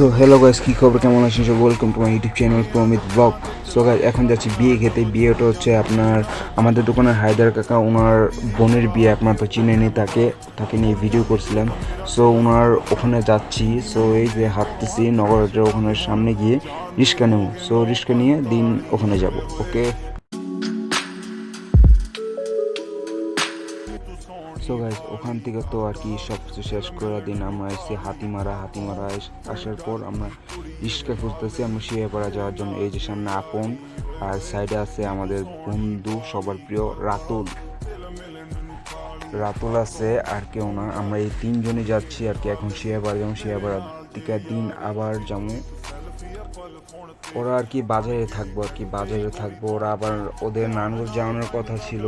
So hello guys, কী খবর, কেমন আছেন সব? Welcome to my YouTube channel Pramit vlog. So guys, এখন যাচ্ছি বিয়ে খেতে। বিয়েটা হচ্ছে আপনার আমাদের দোকানের হায়দার কাকা, ওনার বোনের বিয়ে। আপনার তো চিনেনি তাকে নিয়ে ভিডিও করছিলাম। সো ওনার ওখানে যাচ্ছি। সো এই যে হাঁটতেছি নগরের ওখানে, সামনে গিয়ে রিক্সা নেব। সো রিক্সা নিয়ে দিন ওখানে যাব। ওকে। সো গাইজ, ওখান থেকে তো আর কি সব কিছু শেষ করে দিন আমরা এসেছি হাতিমারা। আসার পর আমরা রিক্সা খুঁজতেছি আমরা শিয়াপাড়া যাওয়ার জন্য। এই যে সামনে আপন, আর সাইডে আছে আমাদের বন্ধু সবার প্রিয় রাতুল। রাতুল আছে, আর কেউ না। আমরা এই তিনজনই যাচ্ছি আর কি এখন শিয়াপাড়া। যেমন শিয়াপাড়ার দিকে দিন আবার যেমন ওরা আর কি বাজারে থাকবো ওরা। আবার ওদের নানুর যাওয়ানোর কথা ছিল,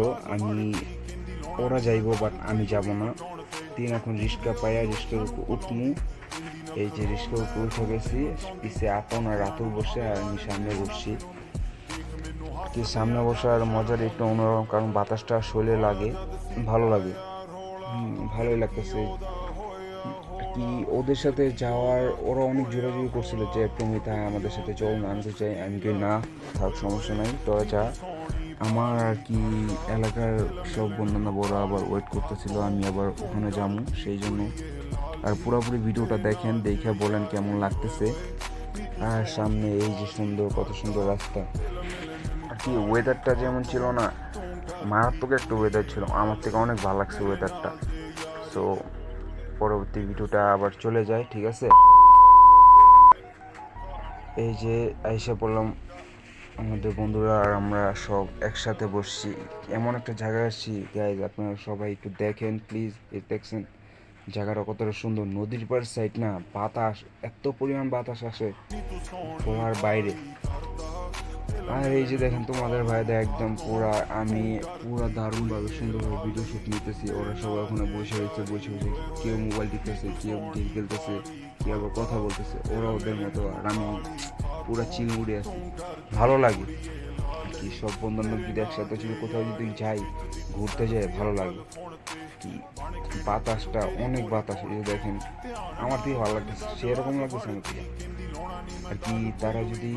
ওরা যাইবো, বাট আমি যাব না। দিন এখন রিক্সা পাইয়া রিক্সার উপর উঠমু। এই যে রিক্সার উপর উঠে গেছি, পিছে আপন আর রাতুল বসে, আর আমি সামনে বসছি। কি সামনে বসার মজার একটু অন্যরকম, কারণ বাতাসটা শরীরে লাগে, ভালো লাগে। ভালোই লাগতেছে কি ওদের সাথে যাওয়ার। ওরা অনেক জোরাজুরি করছিল যে প্রমিতা আমাদের সাথে চল, না আনতে চাই। আমি কি না, থাক, সমস্যা নাই, তোরা যা। আমার আর কি এলাকার সব বন্ধুরা বড় আবার ওয়েট করতেছিল, আমি আবার ওখানে যাবো সেই জন্য। আর পুরোপুরি ভিডিওটা দেখেন, দেখে বলেন কেমন লাগতেছে। আর সামনে এই যে কত সুন্দর রাস্তা। আর কি ওয়েদারটা যেমন ছিল না, মারাত্মক একটা ওয়েদার ছিল, আমার থেকে অনেক ভালো লাগছে ওয়েদারটা। সো পরবর্তী ভিডিওটা আবার চলে যায়, ঠিক আছে। এই যে আইসা পড়লাম আমাদের বন্ধুরা, আর আমরা সব একসাথে বসছি। এমন একটা জায়গায় আসছি গাইজ, আপনারা সবাই একটু দেখেন প্লিজ। এই দেখছেন জায়গাটা কতটা সুন্দর, নদীর পার সাইড না, বাতাস, এত পরিমাণ বাতাস আসে বলার বাইরে। আর এই যে দেখেন তোমাদের ভাইদের একদম পুরা দারুণভাবে সুন্দরভাবে ভিডিও শ্যুট নিতেছি। ওরা সবাই ওখানে বসে কেউ মোবাইল টিপতেছে, কেউ গেম খেলতেছে, কেউ আবার কথা বলতেছে, ওরা ওদের মতো, আর আমি পুরা চিল মুড়ে আছি। ভালো লাগে কি, সব বন্ধু যদি একসাথে যদি কোথাও যদি যাই, ঘুরতে যাই, ভালো লাগে কি। বাতাসটা অনেক বাতাস, এই যে দেখেন আমার থেকে ভালো লাগতেছে, সেরকম লাগতেছে আমার থেকে আর কি। তারা যদি,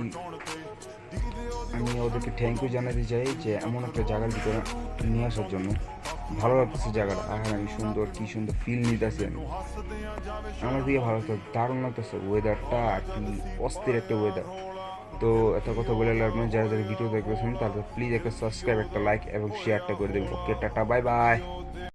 আমি ওদেরকে থ্যাংক ইউ জানাতে চাই যে এমন একটা জায়গার ভিতরে নিয়ে আসার জন্য। ভালো লাগতেছে জায়গাটা, আর আমি কি সুন্দর ফিল নিতেছি আমি। আমার দিকে ভালো লাগতেছে, দারুণ লাগতেছে ওয়েদারটা, আর কি অস্থির একটা ওয়েদার। তো এত কথা বলে লাভ নেই, যারা যারা ভিডিও দেখতেছেন তাদের প্লিজ একটা সাবস্ক্রাইব, একটা লাইক এবং শেয়ারটা করে দেবেন। ওকে, টাটা, বাই বাই।